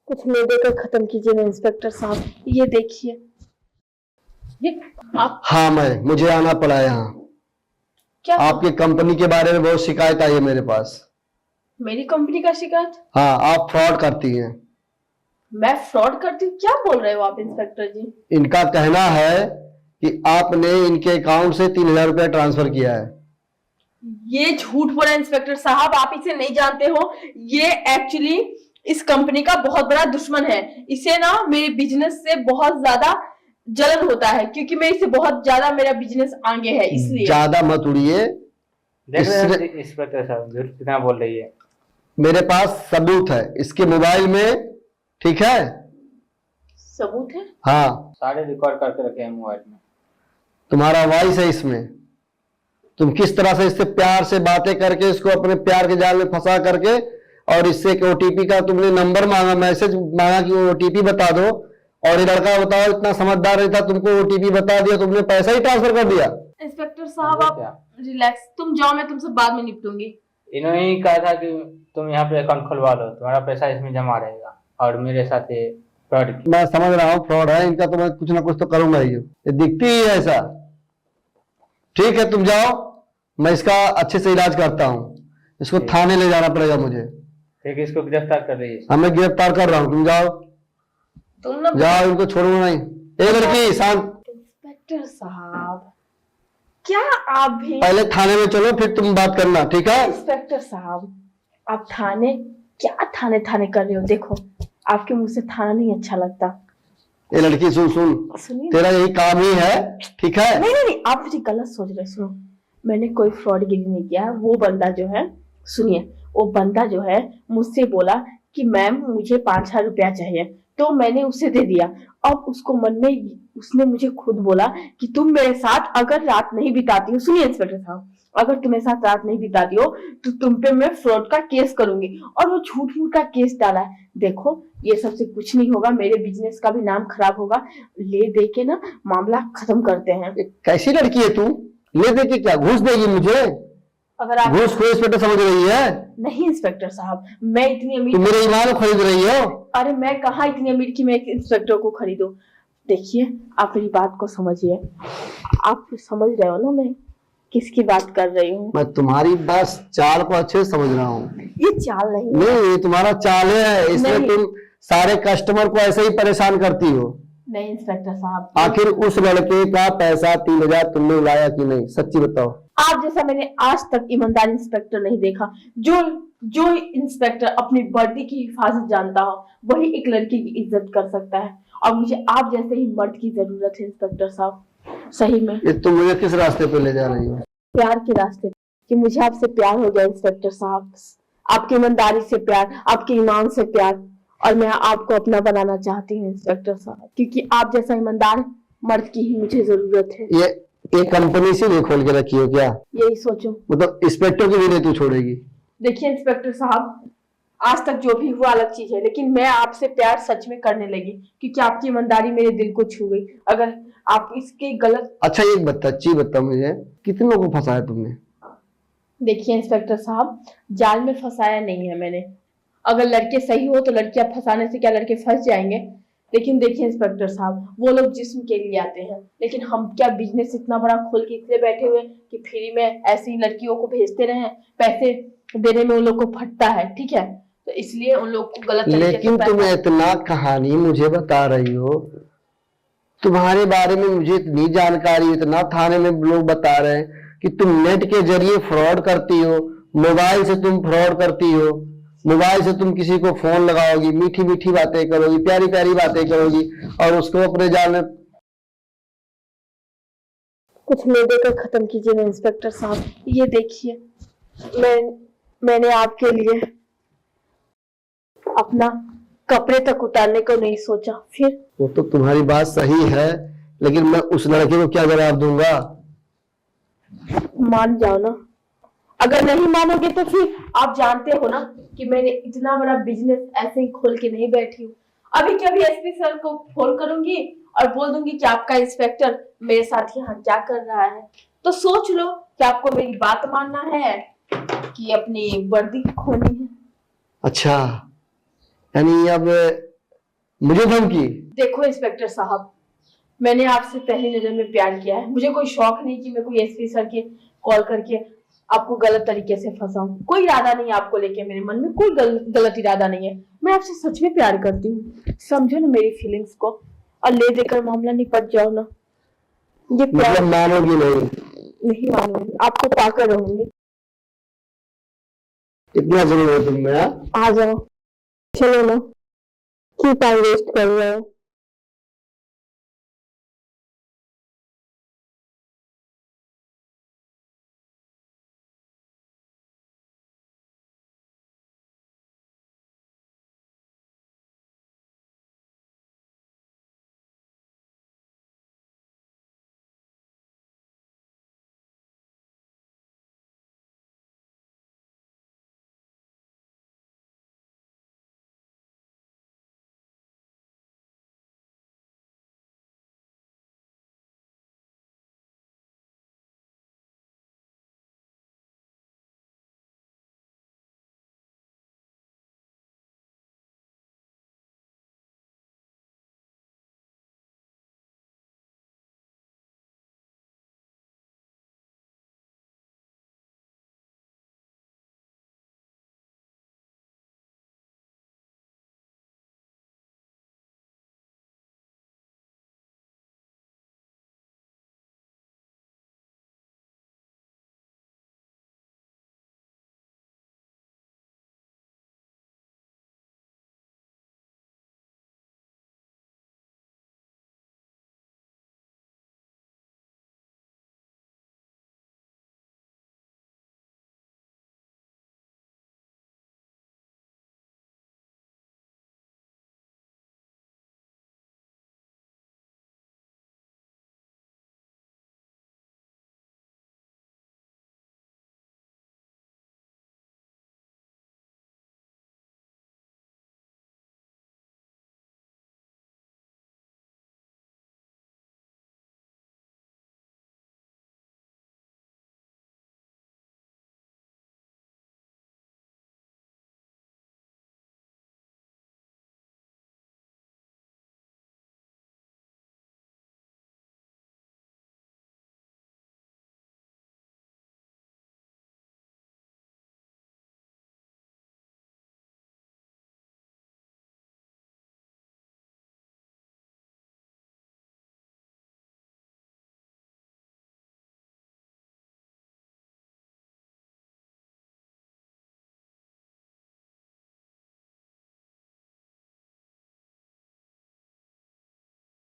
कुछ नहीं देकर खत्म कीजिए ना इंस्पेक्टर साहब। ये देखिए, ये आप हाँ, मुझे आना पड़ा यहाँ। क्या आपकी कंपनी के बारे में बहुत शिकायत आई है मेरे पास। मेरी कंपनी का शिकायत? हाँ, आप फ्रॉड करती हैं। मैं फ्रॉड करती हूँ? क्या बोल रहे हो आप इंस्पेक्टर जी? इनका कहना है कि आपने इनके अकाउंट से 3,000 रुपया ट्रांसफर किया है। ये झूठ बोला इंस्पेक्टर साहब, आप इसे नहीं जानते हो। ये एक्चुअली इस कंपनी का बहुत बड़ा दुश्मन है। इसे ना मेरे बिजनेस से बहुत ज्यादा जलन होता है, क्योंकि मैं इसे बहुत ज्यादा, मेरा बिजनेस आगे है इसलिए। ज्यादा मत उड़िए। देख रहे हैं इंस्पेक्टर साहब झूठ कितना बोल रही है। मेरे पास सबूत है इसके मोबाइल में, ठीक है? सबूत है? हाँ, सारे रिकॉर्ड करके रखे हैं मोबाइल में। तुम्हारा वॉइस है इसमें। तुम किस तरह से इससे प्यार से बातें करके इसको अपने प्यार के जाल में फंसा करके, और इससे एक ओटीपी का तुमने नंबर मांगा, मैसेज मांगा कि वो ओटीपी बता दो, और ये लड़का बताओ इतना समझदार नहीं था, तुमको ओटीपी बता दिया, तुमने पैसा ही ट्रांसफर कर दिया। इंस्पेक्टर साहब आप रिलैक्स, तुम जाओ, मैं तुमसे बाद में निपटूंगी। इन्होंने ही कहा था कि तुम यहाँ पे अकाउंट खुलवा लो, तुम्हारा पैसा इसमें जमा रहेगा, और मेरे साथ ये फ्रॉड किया। मैं समझ रहा हूँ फ्रॉड है इनका, तो मैं कुछ ना कुछ तो करूंगा ही। ये दिखती ही है ऐसा। ठीक है, तुम जाओ, मैं इसका अच्छे से इलाज करता हूँ। इसको थाने ले जाना पड़ेगा मुझे। ठीक है, इसको गिरफ्तार कर रही है। हाँ, मैं गिरफ्तार कर रहा हूँ, तुम जाओ। तुम ना जाओ, इनको छोड़ूंगा नहीं। ए लड़की शांत। इंस्पेक्टर साहब, क्या आप भी? पहले थाने में चलो, फिर तुम बात करना, ठीक है? इंस्पेक्टर साहब, आप थाने क्या थाने थाने कर रहे हो? देखो, आपके मुंह से थाना नहीं अच्छा लगता। ये लड़की सुन सुन, सुनिए। तेरा यही काम ही है, ठीक है? नहीं नहीं नहीं, आप मुझे गलत सोच रहे। सुनो, मैंने कोई फ्रॉडगिरी नहीं किया। वो बंदा जो है, सुनिए, वो बंदा जो है मुझसे बोला कि मैम मुझे 5,000 रुपया चाहिए, तो मैंने उसे दे दिया। अब उसको मन में, उसने मुझे खुद बोला कि तुम मेरे साथ अगर रात नहीं बिताती हो, सुनिए इंस्पेक्टर साहब, अगर तुम मेरे साथ रात नहीं बिताती हो तो तुम पे मैं फ्रॉड का केस करूंगी। और वो झूठ मूठ का केस डाला है। देखो, ये सबसे कुछ नहीं होगा, मेरे बिजनेस का भी नाम खराब होगा। ले दे के ना मामला खत्म करते हैं। कैसी लड़की है तू? ले दे के क्या घूस देगी मुझे? अगर आप घूस को इंस्पेक्टर समझ रही है? नहीं इंस्पेक्टर साहब, मैं इतनी तुम अमीर, मेरे ईमान को खरीद रही हो? अरे मैं कहाँ इतनी अमीर कि मैं एक इंस्पेक्टर को खरीदूं। देखिए, आप मेरी बात को समझिए। आप समझ रहे हो ना मैं किसकी बात कर रही हूँ? मैं तुम्हारी बस चाल को अच्छे से समझ रहा हूँ। ये चाल नहीं है। नहीं, ये तुम्हारा चाल है, इसमें नहीं। तुम सारे कस्टमर को ऐसे ही परेशान करती हो। नहीं इंस्पेक्टर साहब, आखिर उस लड़के का पैसा 3,000 तुमने उड़ाया कि नहीं? सच्ची बताओ। आप जैसा मैंने आज तक ईमानदार इंस्पेक्टर नहीं देखा। जो जो इंस्पेक्टर अपनी वर्दी की हिफाजत जानता हो, वही एक लड़की की इज्जत कर सकता है। और मुझे आप जैसे ही मर्द की जरूरत है इंस्पेक्टर साहब, सही में। ये तुम मुझे किस रास्ते पे ले जा रही हो? प्यार के रास्ते, कि मुझे आपसे प्यार हो गया इंस्पेक्टर साहब। आपकी ईमानदारी से प्यार, आपके ईमान से प्यार, और मैं आपको अपना बनाना चाहती हूँ इंस्पेक्टर साहब, क्योंकि आप जैसा ईमानदार मर्द की ही मुझे जरूरत है। ये कंपनी से नहीं खोल के रखी हो क्या? यही सोचो। मतलब इंस्पेक्टर की भी नहीं तू छोड़ेगी? देखिए इंस्पेक्टर साहब, आज तक जो भी हुआ अलग चीज है, लेकिन मैं आपसे प्यार सच में करने लगी, क्योंकि आपकी ईमानदारी मेरे दिल को छू गई। अगर आप इसके गलत। अच्छा, एक बता मुझे, कितने लोगों को फंसाया तुमने? देखिए इंस्पेक्टर साहब, जाल में फंसाया नहीं है मैंने। अगर लड़के सही हो तो लड़कियां फंसाने से क्या लड़के फंस जाएंगे? लेकिन देखिए इंस्पेक्टर साहब, वो लोग जिस्म के लिए आते हैं, लेकिन हम क्या बिजनेस इतना बड़ा खोल के इसलिए बैठे हुए कि फ्री में ऐसी लड़कियों को भेजते रहे? पैसे देने में उन लोग को फटता है, ठीक है? तो इसलिए उन लोग को गलत तरीके से लेकिन तुम इतना कहानी मुझे बता रही हो, तुम्हारे बारे में मुझे इतनी जानकारी, इतना थाने में लोग बता रहे हैं कि तुम नेट के जरिए फ्रॉड करती हो, मोबाइल से तुम फ्रॉड करती हो, मोबाइल से तुम किसी को फोन लगाओगी, मीठी मीठी बातें करोगी, प्यारी प्यारी बातें करोगी, और उसको अपने जाल में। कुछ ले देकर खत्म कीजिए ना इंस्पेक्टर साहब। ये देखिए, मैंने आपके लिए अपना कपड़े तक उतारने को नहीं सोचा। फिर वो तो तुम्हारी बात सही है, लेकिन मैं उस लड़के को क्या जवाब दूंगा? मान जाओ ना। अगर नहीं मानोगे तो फिर आप जानते हो ना कि मैंने इतना बड़ा बिजनेस ऐसे ही खोल के नहीं बैठी हूँ। अभी क्या भी एसपी सर को फोन करूंगी और बोल दूंगी कि आपका इंस्पेक्टर मेरे साथ यहाँ क्या कर रहा है। तो सोच लो कि आपको मेरी बात मानना है कि अपनी वर्दी खोनी है। अच्छा, यानी अब मुझे धमकी? देखो इंस्पेक्टर साहब, मैंने आपसे पहली नजर में प्यार किया है। मुझे कोई शौक नहीं कि मैं कोई एसपी सर के कॉल करके आपको गलत तरीके से फंसाऊं। कोई इरादा नहीं है आपको लेके, मेरे मन में कोई गलत इरादा नहीं है। मैं आपसे सच में प्यार करती हूँ, समझो ना मेरी फीलिंग्स को, और ले देकर मामला निपट जाओ ना। ये प्यार मतलब मानोगी नहीं? नहीं मानूंगी, आपको पाकर रहूंगी। इतना जरूर है तुम में? हाँ? आ जाओ, चलो ना, क्यों टाइम वेस्ट कर रहे हो?